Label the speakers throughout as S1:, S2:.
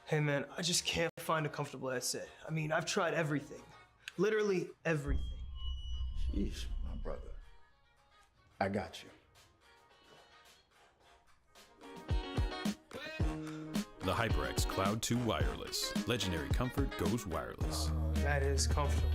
S1: Hey man, I just can't find a comfortable headset. I mean, I've tried everything. Literally everything.
S2: Sheesh, my brother. I got you.
S3: The HyperX Cloud 2 Wireless. Legendary comfort goes wireless.
S1: That is comfortable.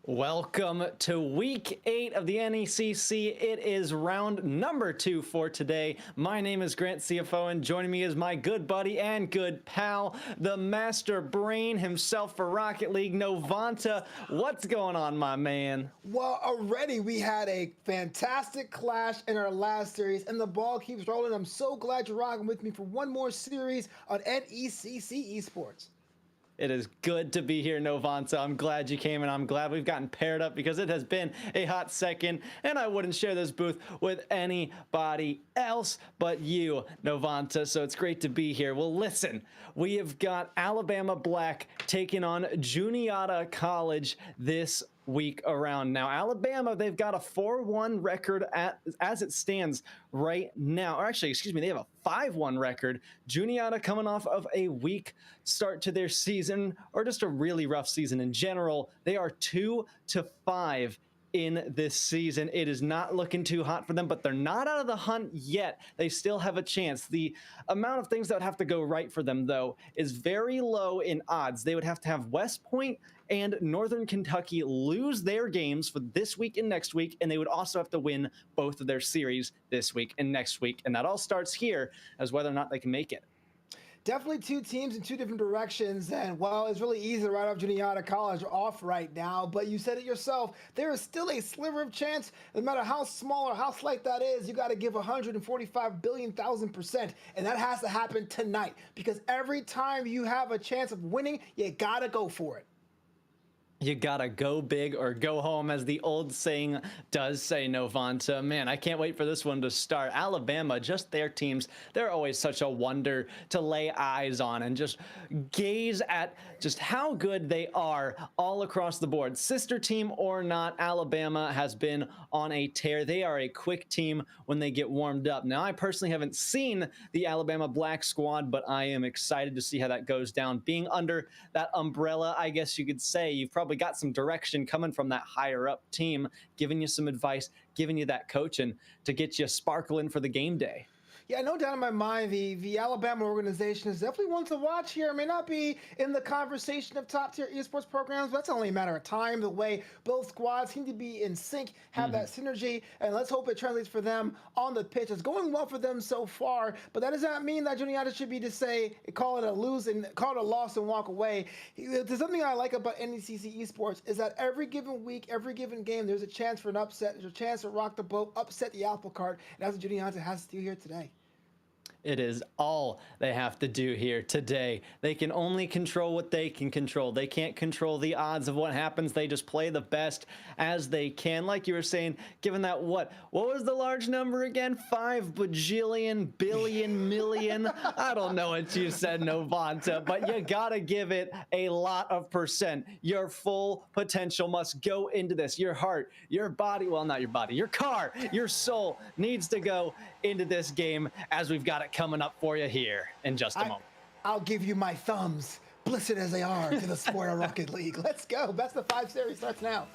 S4: Welcome to week 8 of the NECC. It is round number 2 for today. My name is Grantcfo, and joining me is my good buddy and good pal, the master brain himself for Rocket League, Novanta. What's going on, my man?
S5: Well, already we had a fantastic clash in our last series, and the ball keeps rolling. I'm so glad you're rocking with me for one more series on NECC Esports.
S4: It is good to be here, Novanta. I'm glad you came, and I'm glad we've gotten paired up because it has been a hot second, and I wouldn't share this booth with anybody else but you, Novanta, so it's great to be here. Well, listen, we have got Alabama Black taking on Juniata College this week around. Now, Alabama, they've got a 4-1 record as it stands right now. Or actually, excuse me, they have a 5-1 record. Juniata coming off of a weak start to their season, or just a really rough season in general. They are 2-5 in this season. It is not looking too hot for them, but they're not out of the hunt yet. They still have a chance. The amount of things that would have to go right for them, though, is very low in odds. They would have to have West Point and Northern Kentucky lose their games for this week and next week, and they would also have to win both of their series this week and next week. And that all starts here as whether or not they can make it.
S5: Definitely two teams in two different directions, and well, it's really easy to write off Juniata College off right now, but you said it yourself, there is still a sliver of chance. No matter how small or how slight that is, you got to give 145 billion thousand %, and that has to happen tonight, because every time you have a chance of winning, you got to go for it.
S4: You gotta go big or go home, as the old saying does say, Novanta. Man, I can't wait for this one to start. Alabama, just their teams, they're always such a wonder to lay eyes on and just gaze at just how good they are all across the board. Sister team or not, Alabama has been on a tear. They are a quick team when they get warmed up. Now, I personally haven't seen the Alabama Black squad, but I am excited to see how that goes down. Being under that umbrella, I guess you could say, you've probably got some direction coming from that higher up team, giving you some advice, giving you that coaching to get you sparkling for the game day.
S5: Yeah, no doubt in my mind, the Alabama organization is definitely one to watch here. It may not be in the conversation of top-tier esports programs, but that's only a matter of time. The way both squads seem to be in sync, have that synergy, and let's hope it translates for them on the pitch. It's going well for them so far, but that does not mean that Juniata should be to say, call it a lose and call it a loss and walk away. There's something I like about NECC esports is that every given week, every given game, there's a chance for an upset. There's a chance to rock the boat, upset the apple cart, and that's what Juniata has to do here today.
S4: It is all they have to do here today. They can only control what they can control. They can't control the odds of what happens. They just play the best as they can. Like you were saying, given that what was the large number again? 5 bajillion, billion, million? I don't know what you said, Novanta, but you gotta give it a lot of percent. Your full potential must go into this. Your heart, your body, well, not your body, your car, your soul needs to go into this game, as we've got it coming up for you here in just a moment.
S5: I'll give you my thumbs, blistered as they are, to the sport of Rocket League. Let's go. Best of 5 series starts now.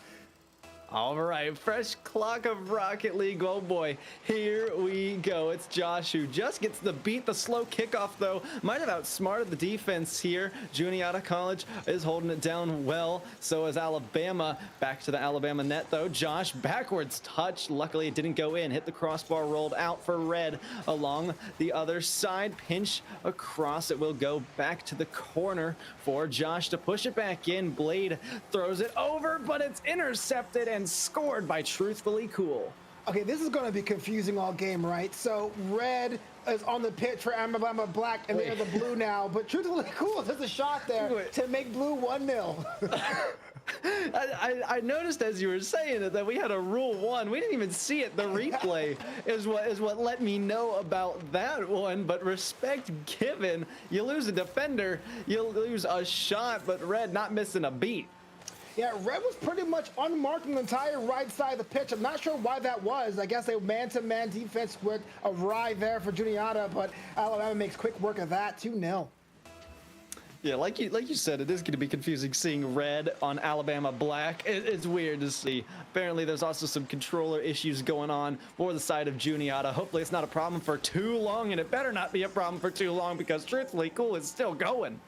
S4: All right, fresh clock of Rocket League. Oh boy, here we go. It's Josh who just gets the beat. The slow kickoff, though, might have outsmarted the defense here. Juniata College is holding it down well. So is Alabama. Back to the Alabama net, though. Josh, backwards touch. Luckily, it didn't go in. Hit the crossbar, rolled out for Red along the other side. Pinch across. It will go back to the corner for Josh to push it back in. Blade throws it over, but it's intercepted and scored by Truthfully Cool.
S5: Okay, this is going to be confusing all game, right? So Red is on the pitch for Alabama Black, and they're the blue now. But Truthfully Cool does a shot there to make blue 1-0.
S4: I noticed as you were saying it that we had a rule 1. We didn't even see it. The replay is what let me know about that one. But respect given, you lose a defender, you lose a shot, but Red not missing a beat.
S5: Yeah, Red was pretty much unmarked on the entire right side of the pitch. I'm not sure why that was. I guess a man-to-man defense with a ride there for Juniata, but Alabama makes quick work of that. 2-0.
S4: Yeah, like you said, it is going to be confusing seeing Red on Alabama Black. It's weird to see. Apparently, there's also some controller issues going on for the side of Juniata. Hopefully, it's not a problem for too long, and it better not be a problem for too long, because Truthfully Cool is still going.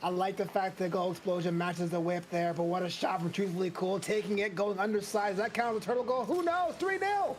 S5: I like the fact that Goal Explosion matches the whip there, but what a shot from Truthfully Cool, taking it, going undersized. That count as a turtle goal? Who knows? 3-0.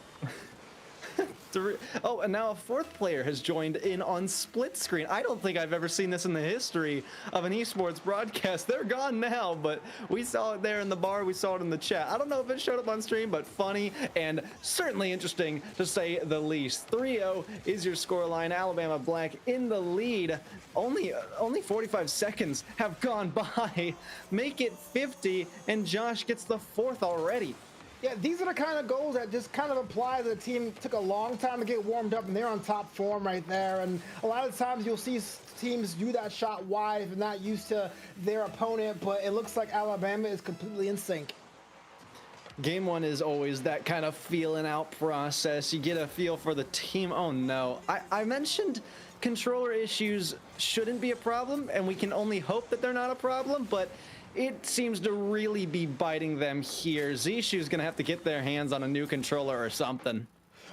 S4: Oh, and now a 4th player has joined in on split screen. I don't think I've ever seen this in the history of an esports broadcast. They're gone now, but we saw it there in the bar. We saw it in the chat. I don't know if it showed up on stream, but funny and certainly interesting to say the least. 3-0 is your scoreline. Alabama Black in the lead. Only 45 seconds have gone by. Make it 50, and Josh gets the 4th already.
S5: Yeah, these are the kind of goals that just kind of apply that the team took a long time to get warmed up, and they're on top form right there. And a lot of times you'll see teams do that shot wide if they're not used to their opponent, but it looks like Alabama is completely in sync.
S4: Game one is always that kind of feeling out process. You get a feel for the team. Oh no, I mentioned controller issues shouldn't be a problem, and we can only hope that they're not a problem, but it seems to really be biting them here. Zishu's gonna have to get their hands on a new controller or something.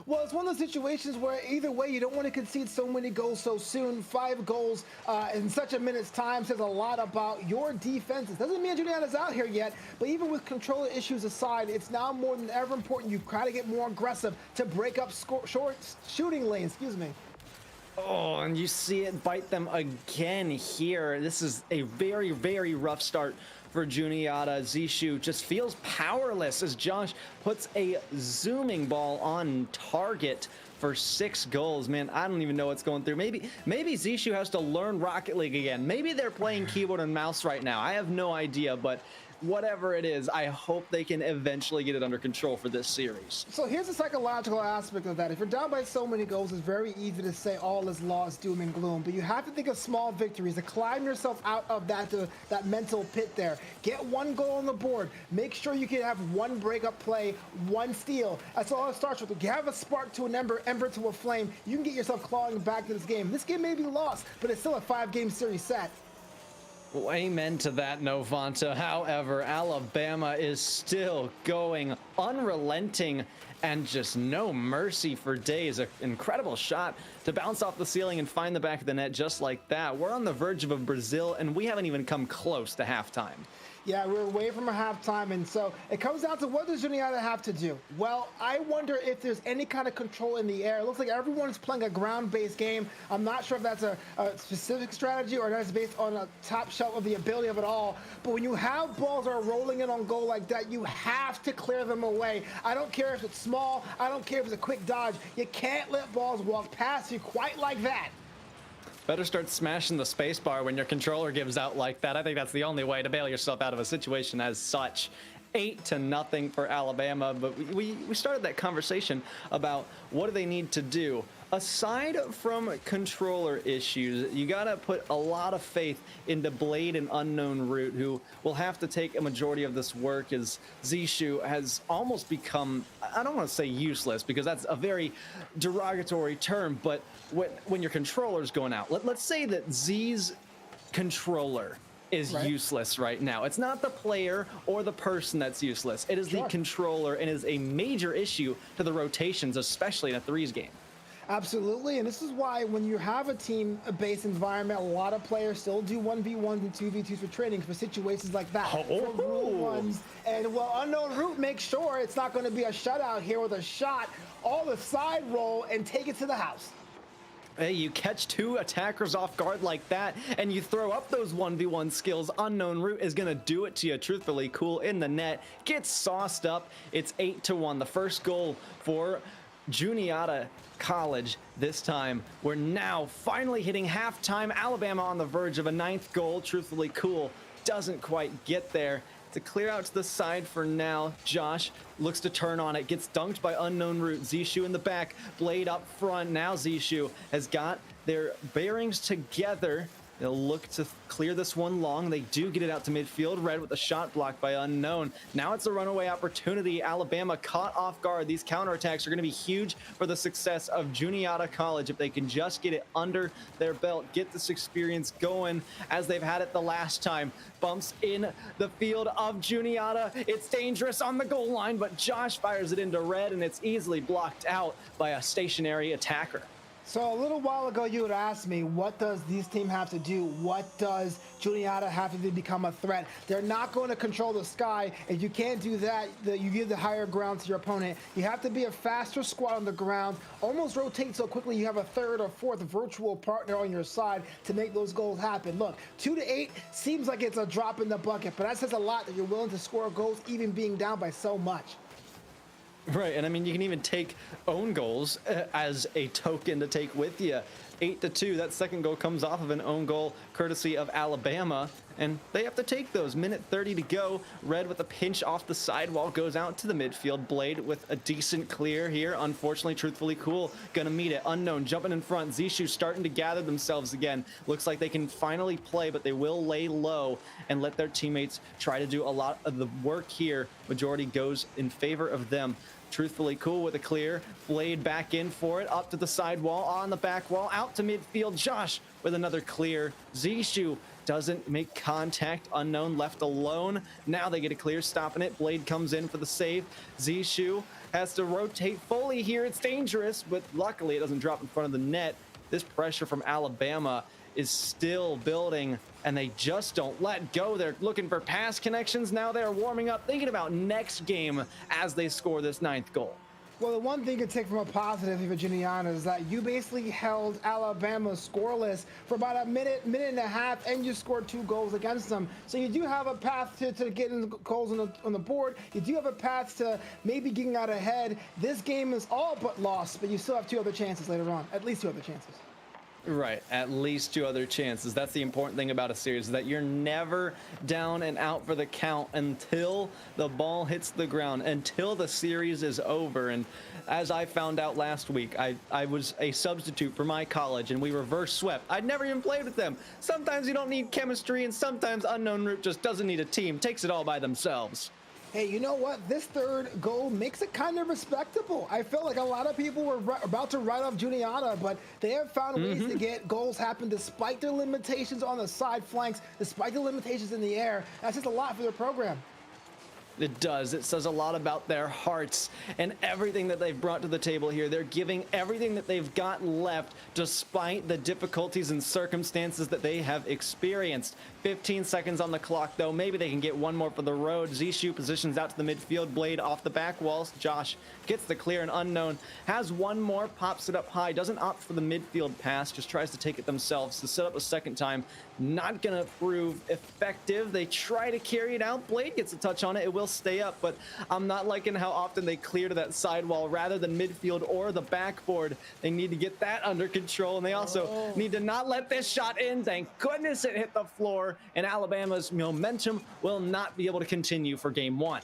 S5: Well, it's one of those situations where either way, you don't want to concede so many goals so soon. 5 goals in such a minute's time says a lot about your defenses. Doesn't mean Juniata's out here yet, but even with controller issues aside, it's now more than ever important you try to get more aggressive to break up short shooting lanes. Excuse me.
S4: Oh, and you see it bite them again here. This is a very, very rough start for Juniata. Zishu just feels powerless as Josh puts a zooming ball on target for 6 goals. Man, I don't even know what's going through. Maybe Zishu has to learn Rocket League again. Maybe they're playing keyboard and mouse right now. I have no idea, but whatever it is, I hope they can eventually get it under control for this series.
S5: So here's the psychological aspect of that. If you're down by so many goals, it's very easy to say all is lost, doom and gloom. But you have to think of small victories to climb yourself out of that mental pit there. Get 1 goal on the board. Make sure you can have 1 breakup play, 1 steal. That's all it starts with. If you have a spark to an ember to a flame, you can get yourself clawing back to this game. This game may be lost, but it's still a 5-game series set.
S4: Well, amen to that, Novanta. However, Alabama is still going unrelenting and just no mercy for days. An incredible shot to bounce off the ceiling and find the back of the net just like that. We're on the verge of a Brazil, and we haven't even come close to halftime.
S5: Yeah, we're away from a halftime, and so it comes down to what does Juniata have to do? Well, I wonder if there's any kind of control in the air. It looks like everyone's playing a ground-based game. I'm not sure if that's a specific strategy or that's based on a top shelf of the ability of it all. But when you have balls that are rolling in on goal like that, you have to clear them away. I don't care if it's small. I don't care if it's a quick dodge. You can't let balls walk past you quite like that.
S4: Better start smashing the space bar when your controller gives out like that. I think that's the only way to bail yourself out of a situation as such. 8-0 for Alabama, but we started that conversation about what do they need to do. Aside from controller issues, you gotta put a lot of faith into Blade and Unknown Root, who will have to take a majority of this work as Zishu has almost become, I don't want to say useless because that's a very derogatory term, but when your controller's going out, let's say that Z's controller is useless right now. It's not the player or the person that's useless. It is the controller, and is a major issue to the rotations, especially in a threes game.
S5: Absolutely, and this is why when you have a team-based environment, a lot of players still do 1v1s and 2v2s for training for situations like that. For rule ones, and well, Unknown Root makes sure it's not going to be a shutout here with a shot, all the side roll, and take it to the house.
S4: Hey, you catch 2 attackers off guard like that, and you throw up those 1v1 skills. Unknown Root is going to do it to you. Truthfully, Cool in the net, gets sauced up. It's 8-1. The first goal for Juniata College this time. We're now finally hitting halftime. Alabama on the verge of a 9th goal. Truthfully, Cool doesn't quite get there. To clear out to the side for now. Josh looks to turn on it, gets dunked by Unknown Root. Zishu in the back, Blade up front. Now Zishu has got their bearings together. They'll look to clear this one long. They do get it out to midfield. Red with a shot blocked by Unknown. Now it's a runaway opportunity. Alabama caught off guard. These counterattacks are going to be huge for the success of Juniata College if they can just get it under their belt, get this experience going as they've had it the last time. Bumps in the field of Juniata. It's dangerous on the goal line, but Josh fires it into Red, and it's easily blocked out by a stationary attacker.
S5: So a little while ago, you had asked me, what does these teams have to do? What does Juniata have to do to become a threat? They're not going to control the sky. If you can't do that, you give the higher ground to your opponent. You have to be a faster squad on the ground, almost rotate so quickly you have a 3rd or 4th virtual partner on your side to make those goals happen. Look, 2-8 seems like it's a drop in the bucket, but that says a lot that you're willing to score goals even being down by so much.
S4: Right, and I mean, you can even take own goals as a token to take with you. 8-2, that second goal comes off of an own goal courtesy of Alabama. and they have to take those. Minute 30 to go. Red with a pinch off the sidewall goes out to the midfield. Blade with a decent clear here. Unfortunately, truthfully cool, gonna meet it. Unknown jumping in front. Zishu starting to gather themselves again. Looks like they can finally play, but they will lay low and let their teammates try to do a lot of the work here. Majority goes in favor of them. Truthfully cool with a clear. Blade back in for it, up to the sidewall, on the back wall, out to midfield. Josh with another clear. Zishu doesn't make contact. Unknown left alone. Now they get a clear, stopping it. Blade comes in for the save. Zishu has to rotate fully here. It's dangerous, but luckily it doesn't drop in front of the net. This pressure from Alabama is still building, and they just don't let go. They're looking for pass connections. Now they're warming up, thinking about next game as they score this 9th goal.
S5: Well, the one thing to take from a positive for Juniata is that you basically held Alabama scoreless for about a minute and a half, and you scored 2 goals against them. So you do have a path to getting goals on the board. You do have a path to maybe getting out ahead. This game is all but lost, but you still have 2 other chances later on, at least 2 other chances.
S4: Right, at least 2 other chances. That's the important thing about a series, is that you're never down and out for the count until the ball hits the ground, until the series is over. And as I found out last week, I was a substitute for my college, and we reverse swept. I'd never even played with them. Sometimes you don't need chemistry, and sometimes Unknown Root just doesn't need a team, takes it all by themselves.
S5: Hey, you know what? This 3rd goal makes it kind of respectable. I felt like a lot of people were about to write off Juniata, but they have found ways to get goals happen despite their limitations on the side flanks, despite the limitations in the air. That's just a lot for their program.
S4: It does. It says a lot about their hearts and everything that they've brought to the table here. They're giving everything that they've got left despite the difficulties and circumstances that they have experienced. 15 seconds on the clock, though. Maybe they can get one more for the road. Zishu positions out to the midfield. Blade off the back walls. Josh gets the clear, and Unknown has one more, pops it up high. Doesn't opt for the midfield pass, just tries to take it themselves to set up a second time. Not gonna prove effective. They try to carry it out. Blade gets a touch on it. It will stay up, but I'm not liking how often they clear to that sidewall rather than midfield or the backboard. They need to get that under control, and they also need to not let this shot in. Thank goodness it hit the floor, and Alabama's momentum will not be able to continue for game 1.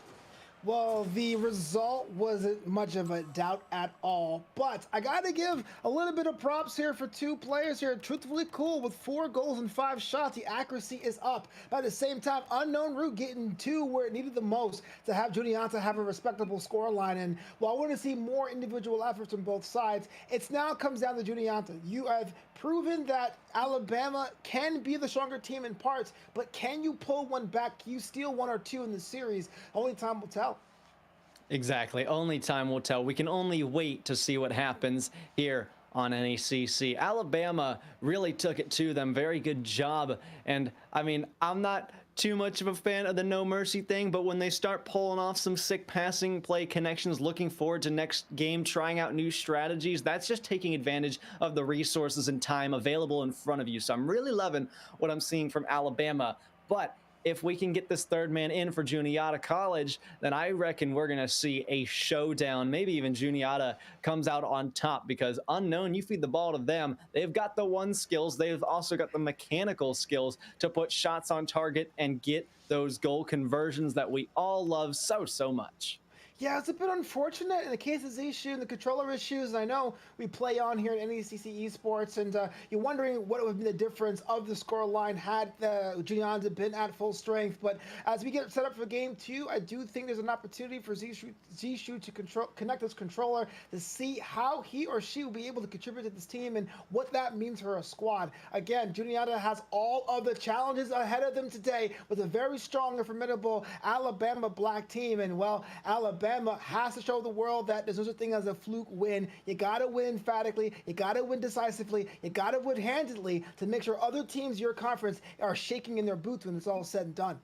S5: Well, the result wasn't much of a doubt at all, but I got to give a little bit of props here for 2 players here. Truthfully cool with 4 goals and 5 shots. The accuracy is up. But at the same time, Unknown Root getting 2 where it needed the most to have Juniata have a respectable scoreline. And while I want to see more individual efforts on both sides, it now comes down to Juniata. You have proven that Alabama can be the stronger team in parts, but can you pull one back? Can you steal 1 or 2 in the series? Only time will tell.
S4: Exactly. Only time will tell. We can only wait to see what happens here on NECC. Alabama really took it to them. Very good job. And I mean, I'm not too much of a fan of the no mercy thing, but when they start pulling off some sick passing play connections, looking forward to next game, trying out new strategies, that's just taking advantage of the resources and time available in front of you. So I'm really loving what I'm seeing from Alabama. But if we can get this 3rd man in for Juniata College, then I reckon we're going to see a showdown. Maybe even Juniata comes out on top, because Unknown, you feed the ball to them. They've got the 1 skills. They've also got the mechanical skills to put shots on target and get those goal conversions that we all love so much.
S5: Yeah, it's a bit unfortunate in the case of Zishu and the controller issues. And I know we play on here at NECC Esports, and you're wondering what would be the difference of the score line had Juniata been at full strength. But as we get set up for game 2, I do think there's an opportunity for Zishu to connect his controller to see how he or she will be able to contribute to this team and what that means for a squad. Again, Juniata has all of the challenges ahead of them today with a very strong and formidable Alabama black team. And, well, Alabama has to show the world that there's no such thing as a fluke win. You got to win emphatically. You got to win decisively. You got to win handedly to make sure other teams in your conference are shaking in their boots when it's all said and done.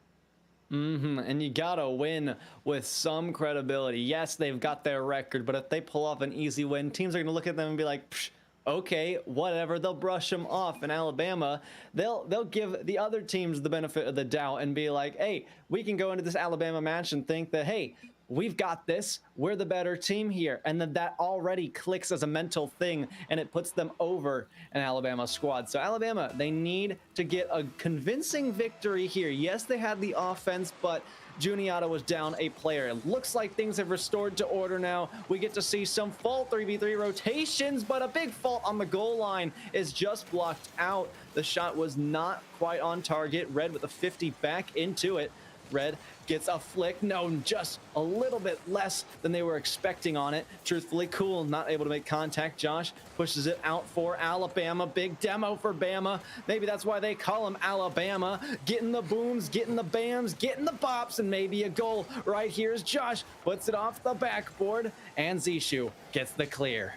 S4: And you gotta win with some credibility. Yes, they've got their record, but if they pull off an easy win, teams are gonna look at them and be like, psh, okay, whatever. They'll brush them off. In Alabama, they'll give the other teams the benefit of the doubt and be like, hey, we can go into this Alabama match and think that, hey, we've got this, we're the better team here. And then that already clicks as a mental thing, and it puts them over an Alabama squad. So Alabama, they need to get a convincing victory here. Yes, they had the offense, but Juniata was down a player. It looks like things have restored to order now. We get to see some full 3v3 rotations, but a big fault on the goal line is just blocked out. The shot was not quite on target. Red with a 50 back into it. Red gets a flick. No, just a little bit less than they were expecting on it. Truthfully, Cool not able to make contact. Josh pushes it out for Alabama. Big demo for Bama. Maybe that's why they call him Alabama. Getting the booms, getting the bams, getting the bops, and maybe a goal. Right here's Josh. Puts it off the backboard, and Zishu gets the clear.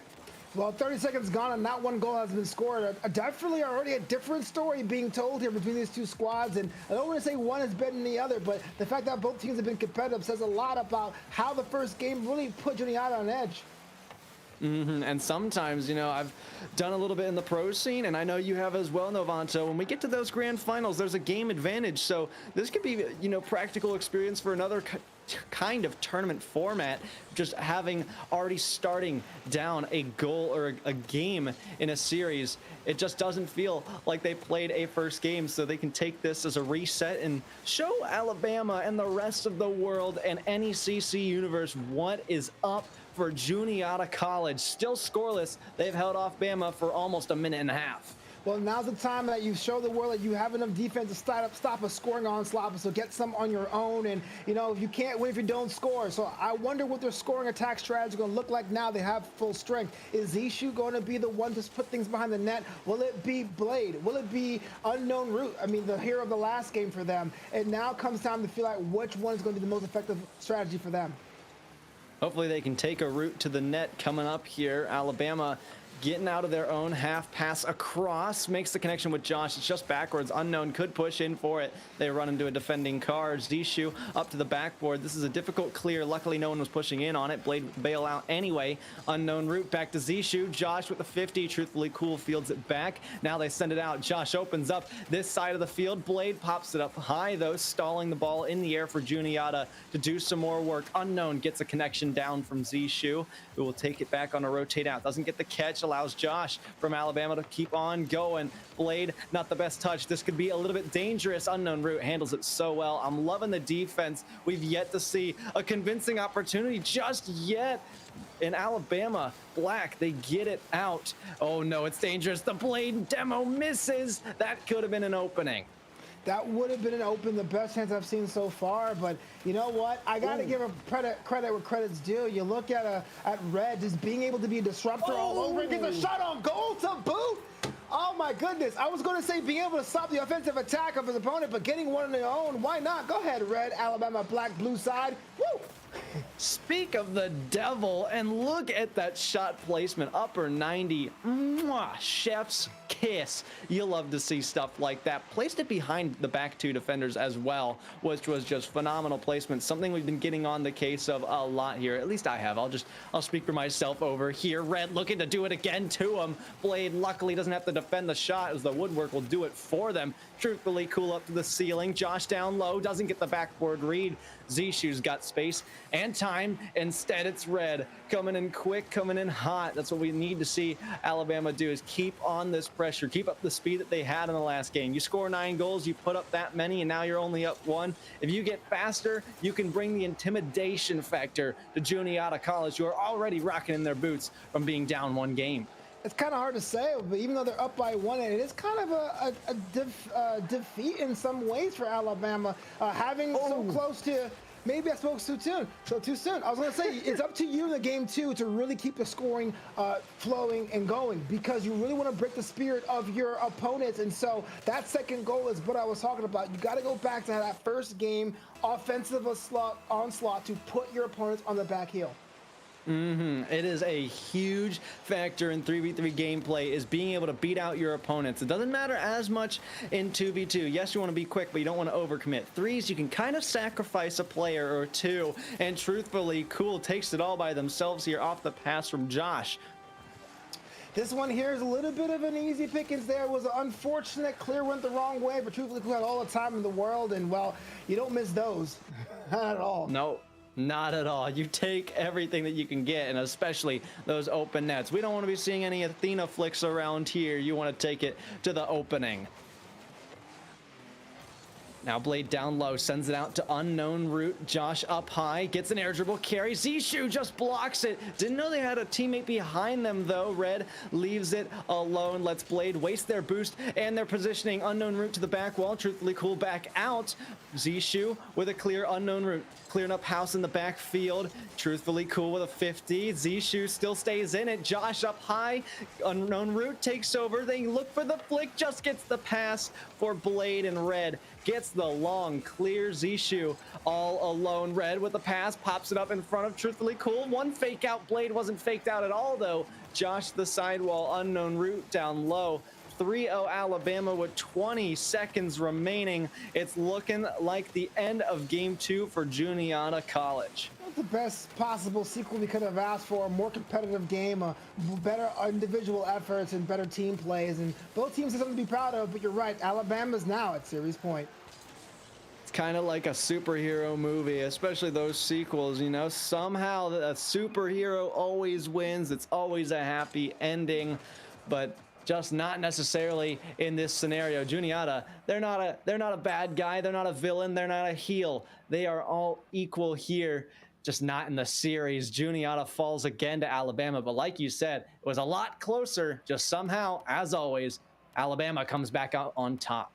S5: Well, 30 seconds gone and not one goal has been scored. Definitely already a different story being told here between these two squads. And I don't want to say one is better than the other, but the fact that both teams have been competitive says a lot about how the first game really put Juniata on edge.
S4: And sometimes, you know, I've done a little bit in the pro scene, and I know you have as well, Novanta. When we get to those grand finals, there's a game advantage. So this could be, you know, practical experience for another kind of tournament format, just having already starting down a goal or a game in a series. It just doesn't feel like they played a first game, so they can take this as a reset and show Alabama and the rest of the world and NECC universe what is up for Juniata College. Still scoreless. They've held off Bama for almost a minute and a half.
S5: Well, now's the time that you show the world that you have enough defense to stop a scoring onslaught, so get some on your own. And, you know, you can't win if you don't score. So I wonder what their scoring attack strategy is going to look like now they have full strength. Is Zishu going to be the one to put things behind the net? Will it be Blade? Will it be Unknown Root? I mean, the hero of the last game for them. And now comes time to feel like which one is going to be the most effective strategy for them.
S4: Hopefully they can take a route to the net coming up here. Alabama getting out of their own half, pass across, makes the connection with Josh. It's just backwards. Unknown could push in for it. They run into a defending car. Zishu up to the backboard. This is a difficult clear. Luckily, no one was pushing in on it. Blade bail out anyway. Unknown route back to Zishu. Josh with the 50. Truthfully, Cool fields it back. Now they send it out. Josh opens up this side of the field. Blade pops it up high, though, stalling the ball in the air for Juniata to do some more work. Unknown gets a connection down from Zishu, who will take it back on a rotate out. Doesn't get the catch. Allows Josh from Alabama to keep on going. Blade, not the best touch. This could be a little bit dangerous. Unknown Root handles it so well. I'm loving the defense. We've yet to see a convincing opportunity just yet. In Alabama, Black, they get it out. Oh no, it's dangerous. The Blade demo misses. That could have been an opening.
S5: That would have been an open, the best chance I've seen so far. But you know what? I got to give him credit where credit's due. You look at Red just being able to be a disruptor all over and get a shot on goal to boot. Oh my goodness. I was going to say being able to stop the offensive attack of his opponent, but getting one on their own, why not? Go ahead, Red, Alabama, Black, blue side. Woo!
S4: Speak of the devil, and look at that shot placement. Upper 90. Mwah, chef's kiss. You love to see stuff like that. Placed it behind the back two defenders as well, which was just phenomenal placement. Something we've been getting on the case of a lot here. At least I have. I'll speak for myself over here. Red looking to do it again to him. Blade luckily doesn't have to defend the shot, as the woodwork will do it for them. Truthfully, Cool up to the ceiling. Josh down low, doesn't get the backboard read. Zishu's got space and time. Instead, it's Red coming in quick, coming in hot. That's what we need to see Alabama do, is keep on this pressure, keep up the speed that they had in the last game. You score 9 goals, you put up that many, and now you're only up 1. If you get faster, you can bring the intimidation factor to Juniata College, who are already rocking in their boots from being down 1 game.
S5: It's kind of hard to say, but even though they're up by 1, it is kind of a defeat in some ways for Alabama, having so close to. Maybe I spoke too soon. I was going to say, it's up to you in the game, too, to really keep the scoring flowing and going, because you really want to break the spirit of your opponents. And so that second goal is what I was talking about. You got to go back to that first game offensive onslaught to put your opponents on the back heel.
S4: It is a huge factor in 3v3 gameplay, is being able to beat out your opponents. It doesn't matter as much in 2v2. Yes, you want to be quick, but you don't want to overcommit. 3s, you can kind of sacrifice a player or 2, and truthfully, Cool takes it all by themselves here off the pass from Josh.
S5: This one here is a little bit of an easy pickings. There was an unfortunate clear went the wrong way, but truthfully, Cool had all the time in the world, and well, you don't miss those at all.
S4: No. Not at all. You take everything that you can get, and especially those open nets. We don't want to be seeing any Athena flicks around here. You want to take it to the opening. Now Blade down low, sends it out to unknown route. Josh up high, gets an air dribble carry. Zishu just blocks it. Didn't know they had a teammate behind them though. Red leaves it alone, lets Blade waste their boost and their positioning. Unknown route to the back wall, truthfully cool back out. Zishu with a clear unknown route. Clearing up house in the backfield. Truthfully cool with a 50. Zishu still stays in it. Josh up high. Unknown route takes over. They look for the flick. Just gets the pass for Blade, and Red gets the long clear. Zishu all alone. Red with the pass. Pops it up in front of Truthfully cool. One fake out. Blade wasn't faked out at all though. Josh the sidewall. Unknown route down low. 3-0 Alabama with 20 seconds remaining. It's looking like the end of game 2 for Juniata College.
S5: The best possible sequel we could have asked for. A more competitive game, better individual efforts, and better team plays. And both teams have something to be proud of, but you're right, Alabama's now at series point.
S4: It's kind of like a superhero movie, especially those sequels, you know. Somehow a superhero always wins. It's always a happy ending, but just not necessarily in this scenario. Juniata, they're not a bad guy, they're not a villain, they're not a heel. They are all equal here, just not in the series. Juniata falls again to Alabama, but like you said, it was a lot closer. Just somehow, as always, Alabama comes back out on top.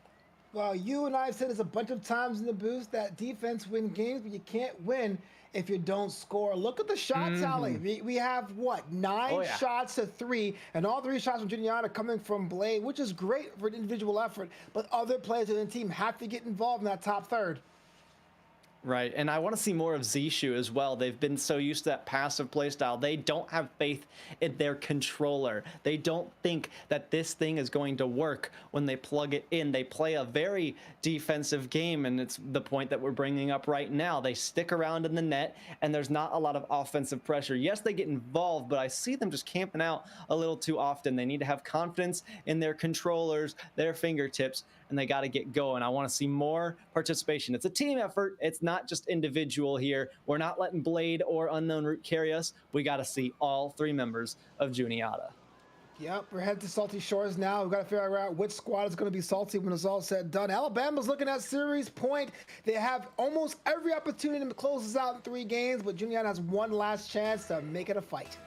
S5: Well, you and I have said this a bunch of times in the booth that defense wins games, but you can't win if you don't score. Look at the shot tally. We have, what, 9 shots to 3, and all 3 shots from Juniata coming from Blade, which is great for an individual effort, but other players in the team have to get involved in that top third.
S4: Right, and I want to see more of Zishu as well. They've been so used to that passive playstyle. They don't have faith in their controller. They don't think that this thing is going to work when they plug it in. They play a very defensive game, and it's the point that we're bringing up right now. They stick around in the net, and there's not a lot of offensive pressure. Yes, they get involved, but I see them just camping out a little too often. They need to have confidence in their controllers, their fingertips, and they got to get going. I want to see more participation. It's a team effort. It's not just individual here. We're not letting Blade or Unknown Root carry us. We got to see all 3 members of Juniata.
S5: Yep, we're headed to Salty Shores now. We've got to figure out which squad is going to be salty when it's all said and done. Alabama's looking at series point. They have almost every opportunity to close this out in 3 games, but Juniata has one last chance to make it a fight.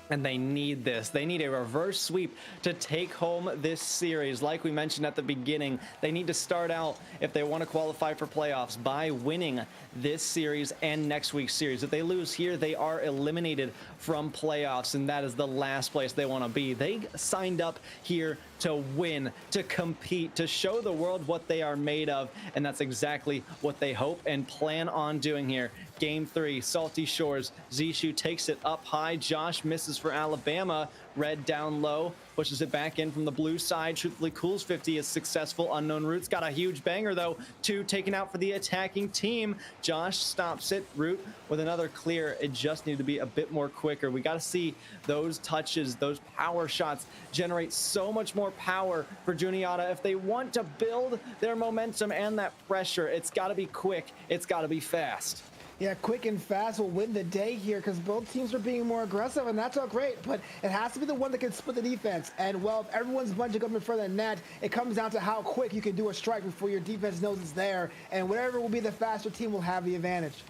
S4: And they need this. They need a reverse sweep to take home this series. Like we mentioned at the beginning, they need to start out, if they want to qualify for playoffs, by winning this series and next week's series. If they lose here, they are eliminated from playoffs, and that is the last place they want to be. They signed up here to win, to compete, to show the world what they are made of, and that's exactly what they hope and plan on doing here. Game 3, Salty Shores. Zishu takes it up high. Josh misses for Alabama. Red down low, pushes it back in from the blue side. Truthfully Cool's 50 is successful. Unknown Root's got a huge banger though. 2 taken out for the attacking team. Josh stops it. Root with another clear. It just needed to be a bit more quicker. We got to see those touches, those power shots generate so much more power for Juniata. If they want to build their momentum and that pressure, it's got to be quick. It's got to be fast.
S5: Yeah, quick and fast will win the day here because both teams are being more aggressive, and that's all great, but it has to be the one that can split the defense. And, well, if everyone's bunching up in front of the net, it comes down to how quick you can do a strike before your defense knows it's there, and whatever will be the faster team will have the advantage.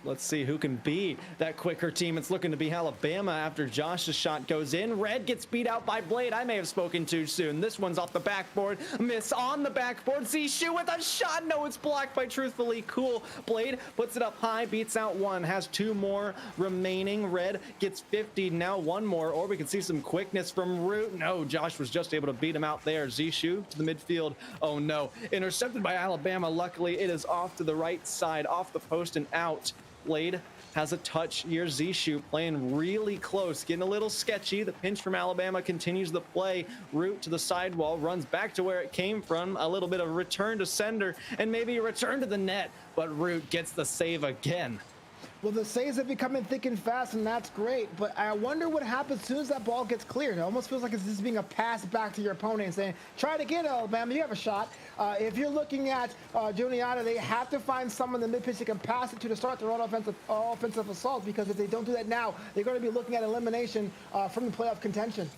S4: Let's see who can be that quicker team. It's looking to be Alabama after Josh's shot goes in. Red gets beat out by Blade. I may have spoken too soon. This one's off the backboard. Miss on the backboard. Zishu with a shot. No, it's blocked by Truthfully Cool. Blade puts it up high, beats out 1, has 2 more remaining. Red gets 50, now 1 more, or we can see some quickness from Root. No, Josh was just able to beat him out there. Zishu to the midfield. Oh no, intercepted by Alabama. Luckily, it is off to the right side, off the post and out. Blade has a touch here. Zishu playing really close, getting a little sketchy. The pinch from Alabama continues the play. Root to the sidewall, runs back to where it came from. A little bit of return to sender and maybe a return to the net, but Root gets the save again.
S5: Well, the saves have been coming thick and fast, and that's great. But I wonder what happens as soon as that ball gets cleared. It almost feels like it's just being a pass back to your opponent and saying, try it again, Alabama, you have a shot. If you're looking at Juniata, they have to find someone in the mid-pitch they can pass it to start their own offensive assault, because if they don't do that now, they're going to be looking at elimination from the playoff contention.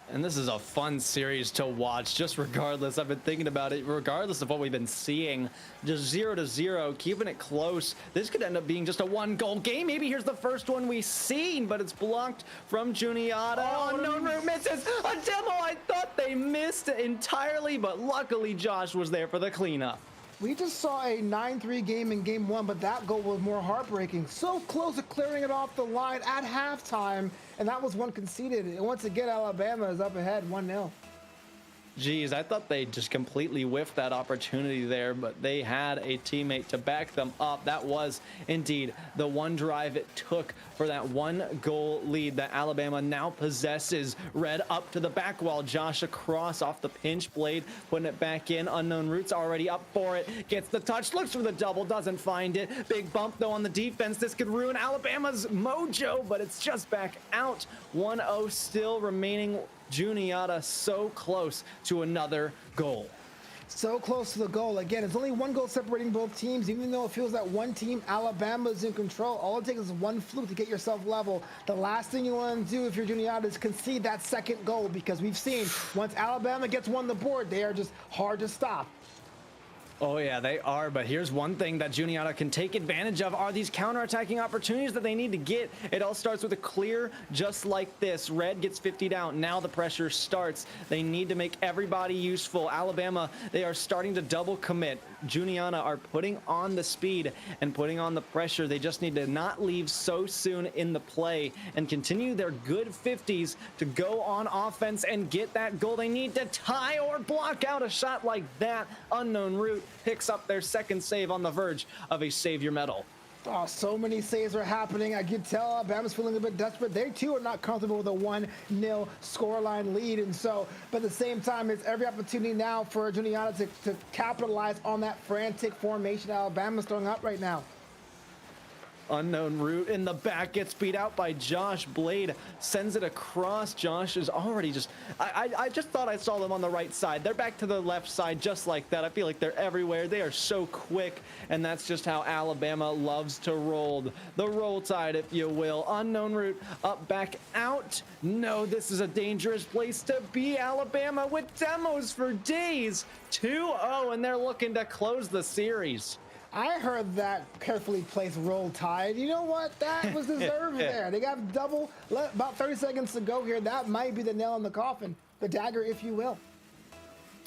S4: And this is a fun series to watch, just regardless. I've been thinking about it, regardless of what we've been seeing. Just 0-0, keeping it close. This could end up being just a one-goal game. Maybe here's the first one we've seen, but it's blocked from Juniata. Unknown route misses. A demo, I thought they missed entirely, but luckily Josh was there for the cleanup.
S5: We just saw a 9-3 game in game one, but that goal was more heartbreaking. So close to clearing it off the line at halftime, and that was one conceded. And once again, Alabama is up ahead 1-0.
S4: Geez, I thought they just completely whiffed that opportunity there, but they had a teammate to back them up. That was indeed the one drive it took for that one goal lead that Alabama now possesses. Red up to the back wall. Josh across off the pinch blade, putting it back in. Unknown Root's already up for it. Gets the touch, looks for the double, doesn't find it. Big bump though on the defense. This could ruin Alabama's mojo, but it's just back out. 1-0 still remaining. Juniata so close to another goal.
S5: So close to the goal. Again, it's only one goal separating both teams. Even though it feels that one team, Alabama, is in control, all it takes is one fluke to get yourself level. The last thing you want to do if you're Juniata is concede that second goal, because we've seen once Alabama gets one on the board, they are just hard to stop.
S4: Oh yeah, they are, but here's one thing that Juniata can take advantage of are these counterattacking opportunities that they need to get. It all starts with a clear just like this. Red gets 50'd out. Now the pressure starts. They need to make everybody useful. Alabama, they are starting to double commit. Juniata are putting on the speed and putting on the pressure. They just need to not leave so soon in the play and continue their good 50s to go on offense and get that goal. They need to tie or block out a shot like that. Unknown Root picks up their second save on the verge of a Savior medal.
S5: Oh, so many saves are happening. I can tell Alabama's feeling a bit desperate. They too are not comfortable with a 1-0 scoreline lead. And so, but at the same time, it's every opportunity now for Juniata to capitalize on that frantic formation Alabama's throwing up right now.
S4: Unknown Root in the back gets beat out by Josh. Blade sends it across. Josh is already just, I just thought I saw them on the right side. They're back to the left side just like that. I feel like they're everywhere. They are so quick, and that's just how Alabama loves to roll. The roll tide, if you will. Unknown Root up, back out. No, this is a dangerous place to be. Alabama with demos for days. 2-0, and they're looking to close the series.
S5: I heard that carefully placed roll tide. You know what? That was deserved there. They got double, about 30 seconds to go here. That might be the nail in the coffin, the dagger, if you will.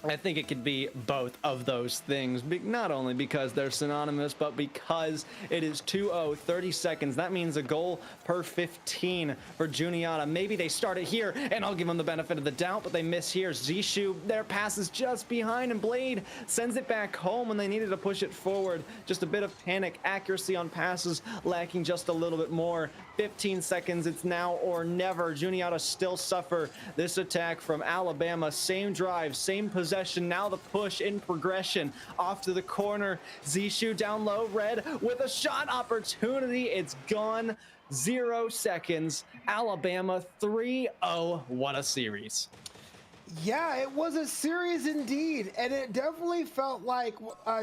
S4: I think it could be both of those things, not only because they're synonymous, but because it is 2-0, 30 seconds. That means a goal per 15 for Juniata. Maybe they start it here, and I'll give them the benefit of the doubt, but they miss here. Zishu, their pass is just behind, and Blade sends it back home when they needed to push it forward. Just a bit of panic, accuracy on passes, lacking just a little bit more. 15 seconds, it's now or never. Juniata still suffer this attack from Alabama. Same drive, same possession. Now the push in progression off to the corner. Zishu down low. Red with a shot opportunity. It's gone. 0 seconds. Alabama 3-0. What a series.
S5: Yeah, it was a series indeed, and it definitely felt like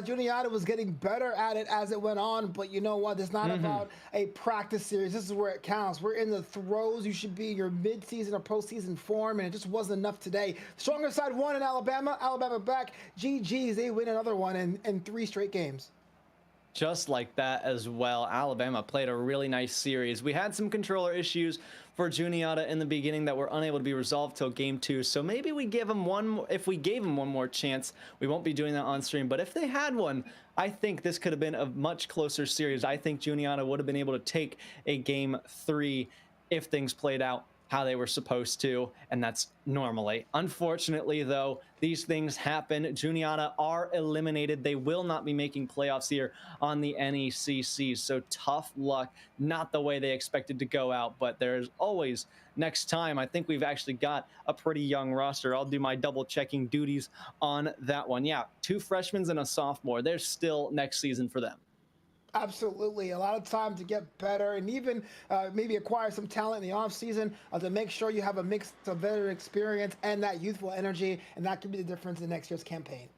S5: Juniata was getting better at it as it went on, but you know what? It's not about a practice series. This is where it counts. We're in the throes. You should be your mid-season or postseason form, and it just wasn't enough today. Stronger side won in Alabama. Alabama back. GG's, they win another one in 3 straight games.
S4: Just like that as well. Alabama played a really nice series. We had some controller issues for Juniata in the beginning that were unable to be resolved till game 2. So maybe we give them one. If we gave them one more chance, we won't be doing that on stream. But if they had one, I think this could have been a much closer series. I think Juniata would have been able to take a game 3 if things played out how they were supposed to, and that's normally. Unfortunately, though, these things happen. Juniata are eliminated. They will not be making playoffs here on the NECC, so tough luck. Not the way they expected to go out, but there's always next time. I think we've actually got a pretty young roster. I'll do my double-checking duties on that one. Yeah, 2 freshmen and a sophomore. There's still next season for them.
S5: Absolutely. A lot of time to get better and even maybe acquire some talent in the offseason to make sure you have a mix of veteran experience and that youthful energy. And that could be the difference in next year's campaign.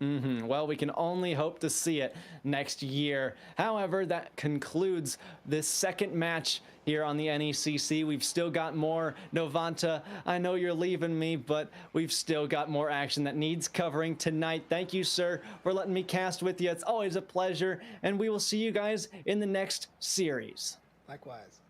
S4: Well, we can only hope to see it next year. However, that concludes this second match here on the NECC. We've still got more. Novanta, I know you're leaving me, but we've still got more action that needs covering tonight. Thank you, sir, for letting me cast with you. It's always a pleasure, and we will see you guys in the next series.
S5: Likewise.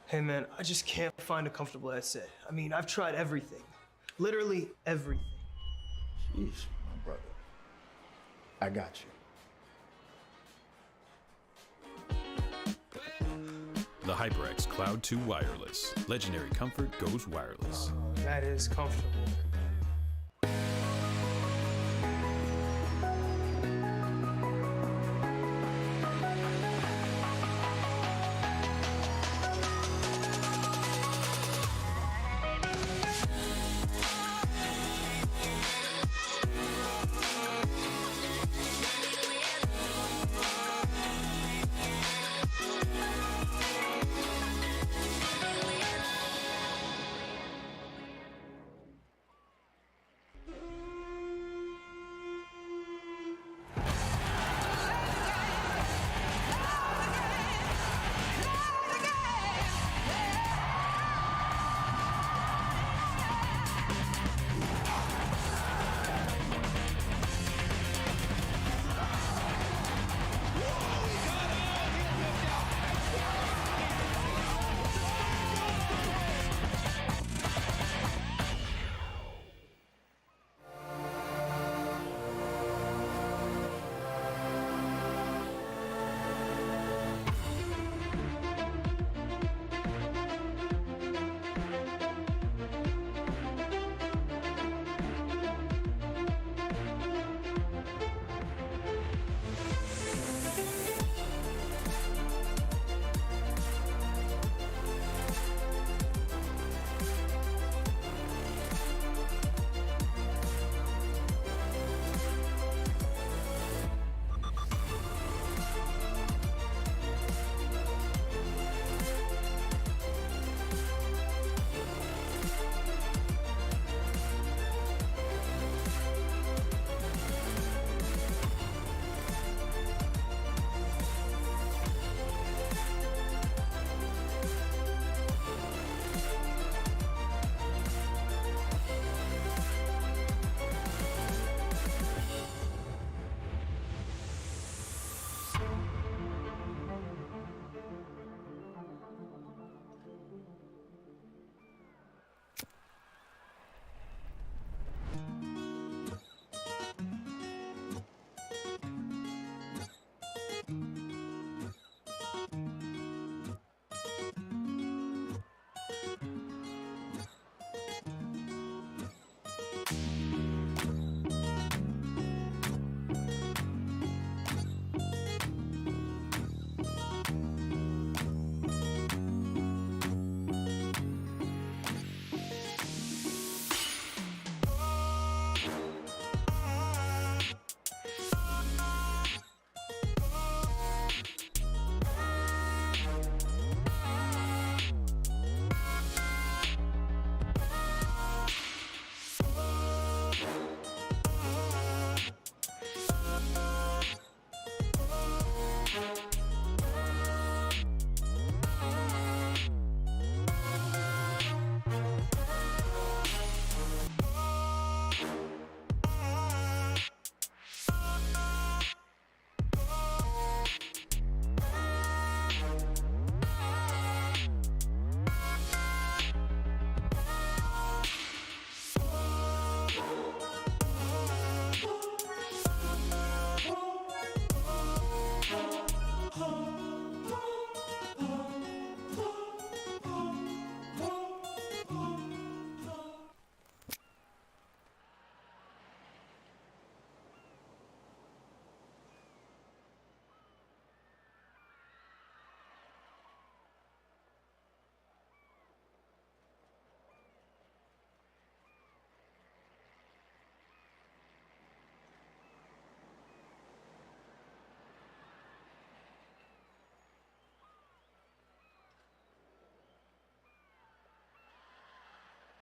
S1: Hey man, I just can't find a comfortable headset. I mean, I've tried everything. Literally everything.
S2: Jeez, my brother. I got you.
S3: The HyperX Cloud 2 Wireless. Legendary comfort goes wireless.
S1: That is comfortable.